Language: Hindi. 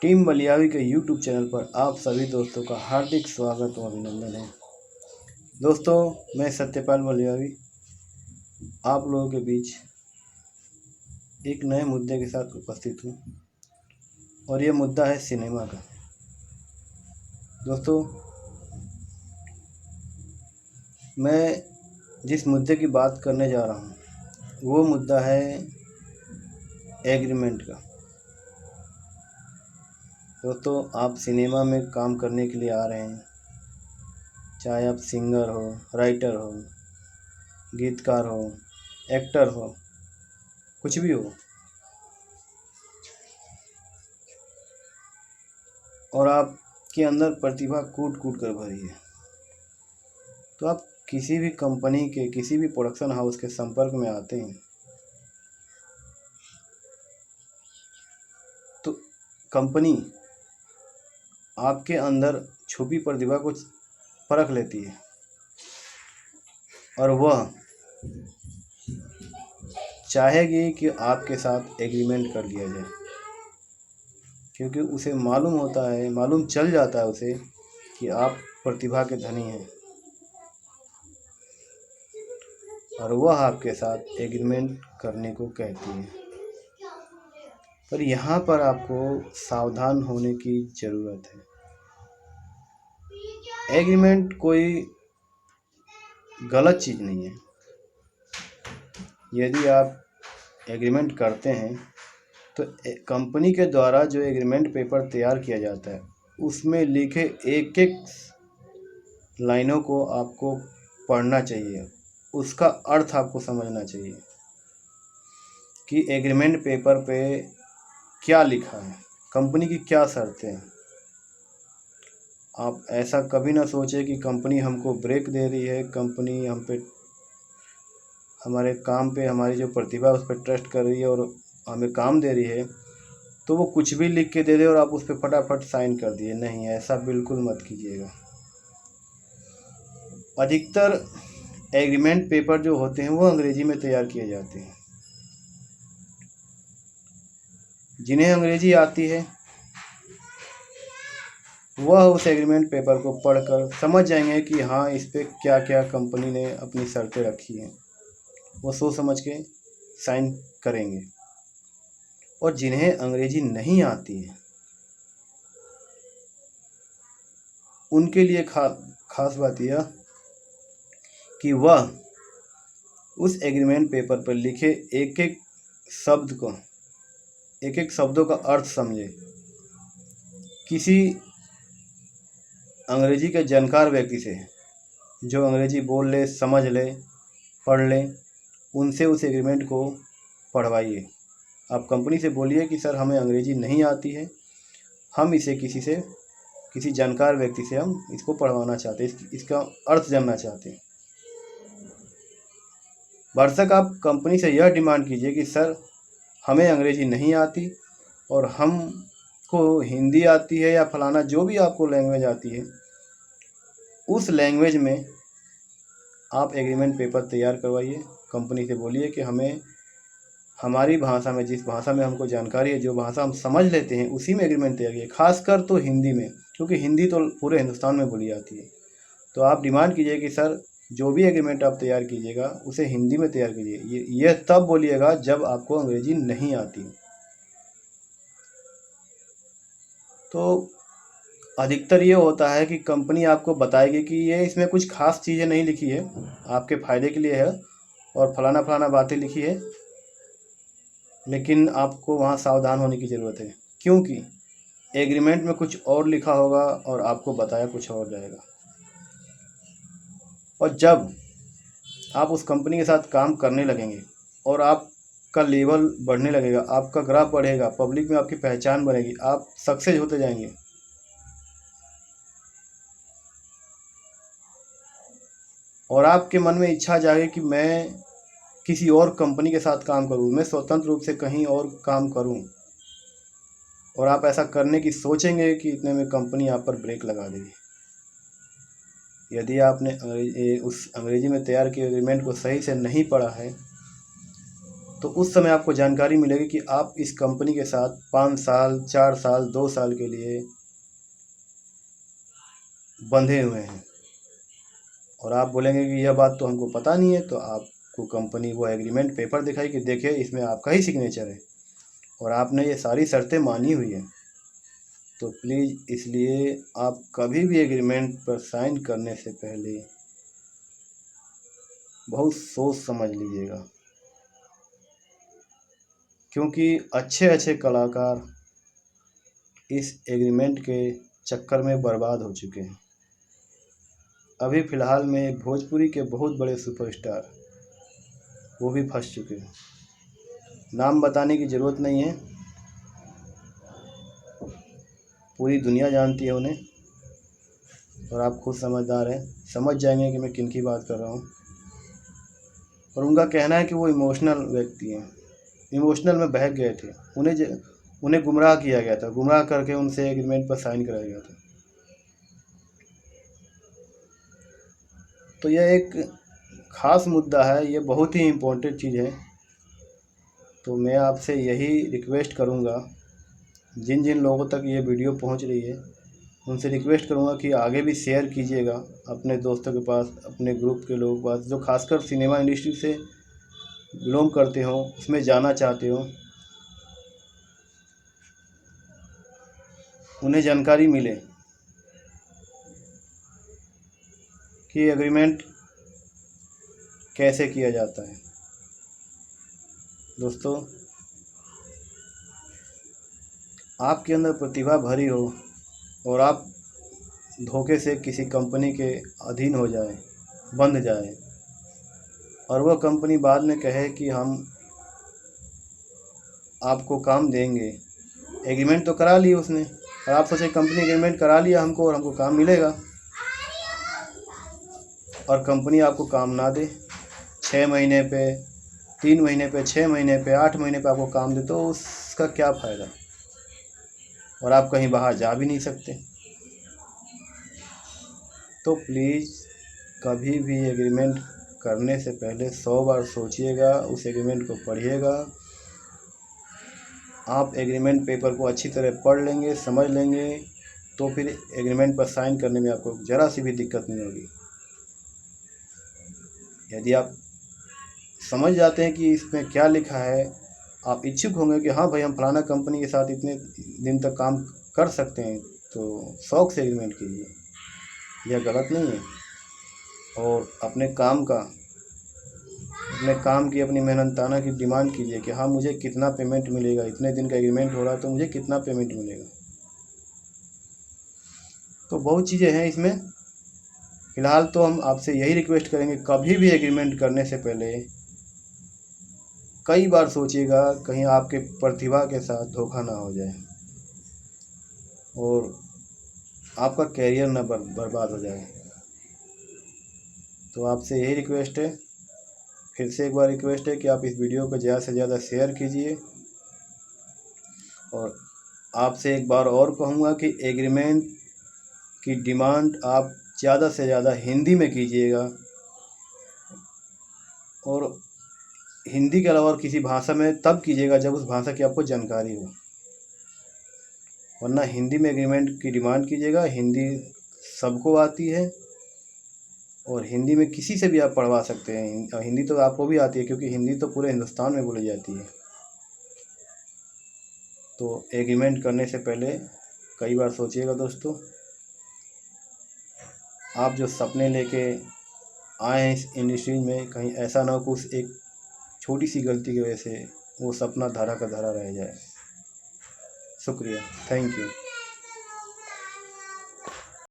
टीम बलियावी के यूट्यूब चैनल पर आप सभी दोस्तों का हार्दिक स्वागत और अभिनंदन है। दोस्तों, मैं सत्यपाल बलियावी आप लोगों के बीच एक नए मुद्दे के साथ उपस्थित हूँ और ये मुद्दा है सिनेमा का। दोस्तों, मैं जिस मुद्दे की बात करने जा रहा हूँ वो मुद्दा है एग्रीमेंट का। दोस्तों, आप सिनेमा में काम करने के लिए आ रहे हैं, चाहे आप सिंगर हो, राइटर हो, गीतकार हो, एक्टर हो, कुछ भी हो, और आपके अंदर प्रतिभा कूट कूट कर भरी है, तो आप किसी भी कंपनी के, किसी भी प्रोडक्शन हाउस के संपर्क में आते हैं तो कंपनी आपके अंदर छुपी प्रतिभा को परख लेती है और वह चाहेगी कि आपके साथ एग्रीमेंट कर लिया जाए, क्योंकि उसे मालूम चल जाता है उसे कि आप प्रतिभा के धनी हैं और वह आपके साथ एग्रीमेंट करने को कहती है। पर यहाँ पर आपको सावधान होने की ज़रूरत है। एग्रीमेंट कोई गलत चीज़ नहीं है। यदि आप एग्रीमेंट करते हैं तो कंपनी के द्वारा जो एग्रीमेंट पेपर तैयार किया जाता है उसमें लिखे एक एक लाइनों को आपको पढ़ना चाहिए, उसका अर्थ आपको समझना चाहिए कि एग्रीमेंट पेपर पे क्या लिखा है, कंपनी की क्या शर्तें हैं। आप ऐसा कभी ना सोचें कि कंपनी हमको ब्रेक दे रही है, कंपनी हम पे, हमारे काम पे, हमारी जो प्रतिभा उस पर ट्रस्ट कर रही है और हमें काम दे रही है, तो वो कुछ भी लिख के दे दे और आप उस पर फटाफट साइन कर दिए। नहीं, ऐसा बिल्कुल मत कीजिएगा। अधिकतर एग्रीमेंट पेपर जो होते हैं वो अंग्रेजी में तैयार किए जाते हैं। जिन्हें अंग्रेजी आती है वह उस एग्रीमेंट पेपर को पढ़कर समझ जाएंगे कि हाँ, इस पर क्या क्या कंपनी ने अपनी शर्तें रखी हैं। वो सोच समझ के साइन करेंगे। और जिन्हें अंग्रेजी नहीं आती है उनके लिए खास बात यह कि वह उस एग्रीमेंट पेपर पर लिखे एक एक शब्द को, एक एक शब्दों का अर्थ समझे। किसी अंग्रेजी के जानकार व्यक्ति से, जो अंग्रेजी बोल ले, समझ ले, पढ़ ले, उनसे उस एग्रीमेंट को पढ़वाइए। आप कंपनी से बोलिए कि सर, हमें अंग्रेजी नहीं आती है, हम इसे किसी जानकार व्यक्ति से हम इसको पढ़वाना चाहते हैं, इसका अर्थ जानना चाहते हैं। भरसक आप कंपनी से यह डिमांड कीजिए कि सर, हमें अंग्रेजी नहीं आती और हमको हिंदी आती है या फलाना जो भी आपको लैंग्वेज आती है, उस लैंग्वेज में आप एग्रीमेंट पेपर तैयार करवाइए। कंपनी से बोलिए कि हमें हमारी भाषा में, जिस भाषा में हमको जानकारी है, जो भाषा हम समझ लेते हैं, उसी में एग्रीमेंट तैयार कीजिए। खासकर तो हिंदी में, क्योंकि हिंदी तो पूरे हिंदुस्तान में बोली जाती है। तो आप डिमांड कीजिए कि सर, जो भी एग्रीमेंट आप तैयार कीजिएगा उसे हिंदी में तैयार कीजिए। यह तब बोलिएगा जब आपको अंग्रेजी नहीं आती। तो अधिकतर ये होता है कि कंपनी आपको बताएगी कि ये इसमें कुछ खास चीज़ें नहीं लिखी है, आपके फ़ायदे के लिए है और फलाना फलाना बातें लिखी है, लेकिन आपको वहाँ सावधान होने की ज़रूरत है, क्योंकि एग्रीमेंट में कुछ और लिखा होगा और आपको बताया कुछ और जाएगा। और जब आप उस कंपनी के साथ काम करने लगेंगे और आपका लेवल बढ़ने लगेगा, आपका ग्राफ बढ़ेगा, पब्लिक में आपकी पहचान बनेगी, आप सक्सेस होते जाएंगे, और आपके मन में इच्छा जागे कि मैं किसी और कंपनी के साथ काम करूं, मैं स्वतंत्र रूप से कहीं और काम करूं, और आप ऐसा करने की सोचेंगे कि इतने में कंपनी आप पर ब्रेक लगा देगी। यदि आपने उस अंग्रेजी में तैयार किए एग्रीमेंट को सही से नहीं पढ़ा है तो उस समय आपको जानकारी मिलेगी कि आप इस कंपनी के साथ 5 साल, 4 साल, 2 साल के लिए बंधे हुए हैं। और आप बोलेंगे कि यह बात तो हमको पता नहीं है, तो आपको कंपनी वो एग्रीमेंट पेपर दिखाई कि देखिए इसमें आपका ही सिग्नेचर है और आपने ये सारी शर्तें मानी हुई हैं। तो प्लीज़ इसलिए आप कभी भी एग्रीमेंट पर साइन करने से पहले बहुत सोच समझ लीजिएगा, क्योंकि अच्छे अच्छे कलाकार इस एग्रीमेंट के चक्कर में बर्बाद हो चुके हैं। अभी फ़िलहाल में भोजपुरी के बहुत बड़े सुपरस्टार वो भी फंस चुके हैं। नाम बताने की ज़रूरत नहीं है, पूरी दुनिया जानती है उन्हें और आप खुद समझदार हैं, समझ जाएंगे कि मैं किन की बात कर रहा हूँ। और उनका कहना है कि वो इमोशनल व्यक्ति हैं, इमोशनल में बहक गए थे, उन्हें गुमराह किया गया था, गुमराह करके उनसे एग्रीमेंट पर साइन कराया गया था। तो यह एक ख़ास मुद्दा है, ये बहुत ही इम्पोर्टेंट चीज़ है। तो मैं आपसे यही रिक्वेस्ट करूँगा, जिन जिन लोगों तक ये वीडियो पहुँच रही है उनसे रिक्वेस्ट करूँगा कि आगे भी शेयर कीजिएगा अपने दोस्तों के पास, अपने ग्रुप के लोगों के पास जो खासकर सिनेमा इंडस्ट्री से बिलोंग करते हो, उसमें जाना चाहते हो, उन्हें जानकारी मिले कि एग्रीमेंट कैसे किया जाता है। दोस्तों, आपके अंदर प्रतिभा भरी हो और आप धोखे से किसी कंपनी के अधीन हो जाए, बंध जाए, और वह कंपनी बाद में कहे कि हम आपको काम देंगे, एग्रीमेंट तो करा ली उसने, और आप सोचे कंपनी एग्रीमेंट करा लिया हमको और हमको काम मिलेगा, और कंपनी आपको काम ना दे, 6 महीने पे, 3 महीने पे, 6 महीने पे, 8 महीने पे आपको काम दे, तो उसका क्या फ़ायदा, और आप कहीं बाहर जा भी नहीं सकते। तो प्लीज़ कभी भी एग्रीमेंट करने से पहले 100 बार सोचिएगा, उस एग्रीमेंट को पढ़िएगा। आप एग्रीमेंट पेपर को अच्छी तरह पढ़ लेंगे, समझ लेंगे, तो फिर एग्रीमेंट पर साइन करने में आपको ज़रा सी भी दिक्कत नहीं होगी। यदि आप समझ जाते हैं कि इसमें क्या लिखा है, आप इच्छुक होंगे कि हाँ भाई हम फलाना कंपनी के साथ इतने दिन तक काम कर सकते हैं, तो शौक़ से एग्रीमेंट कीजिए, यह गलत नहीं है। और अपने काम की, अपनी मेहनताना की डिमांड कीजिए कि हाँ मुझे कितना पेमेंट मिलेगा, इतने दिन का एग्रीमेंट हो रहा है तो मुझे कितना पेमेंट मिलेगा। तो बहुत चीज़ें हैं इसमें। फ़िलहाल तो हम आपसे यही रिक्वेस्ट करेंगे, कभी भी एग्रीमेंट करने से पहले कई बार सोचिएगा, कहीं आपके प्रतिभा के साथ धोखा ना हो जाए और आपका कैरियर ना बर्बाद हो जाए। तो आपसे यही रिक्वेस्ट है, फिर से एक बार रिक्वेस्ट है कि आप इस वीडियो को ज़्यादा से ज़्यादा शेयर कीजिए। और आपसे एक बार और कहूँगा कि एग्रीमेंट की डिमांड आप ज़्यादा से ज़्यादा हिंदी में कीजिएगा, और हिंदी के अलावा और किसी भाषा में तब कीजिएगा जब उस भाषा की आपको जानकारी हो, वरना हिंदी में एग्रीमेंट की डिमांड कीजिएगा। हिंदी सबको आती है और हिंदी में किसी से भी आप पढ़वा सकते हैं, हिंदी तो आपको भी आती है क्योंकि हिंदी तो पूरे हिंदुस्तान में बोली जाती है। तो एग्रीमेंट करने से पहले कई बार सोचिएगा दोस्तों। आप जो सपने लेके आए हैं इस इंडस्ट्री में, कहीं ऐसा ना हो कि उस एक छोटी सी गलती की वजह से वो सपना धरा का धरा रह जाए। शुक्रिया, थैंक यू।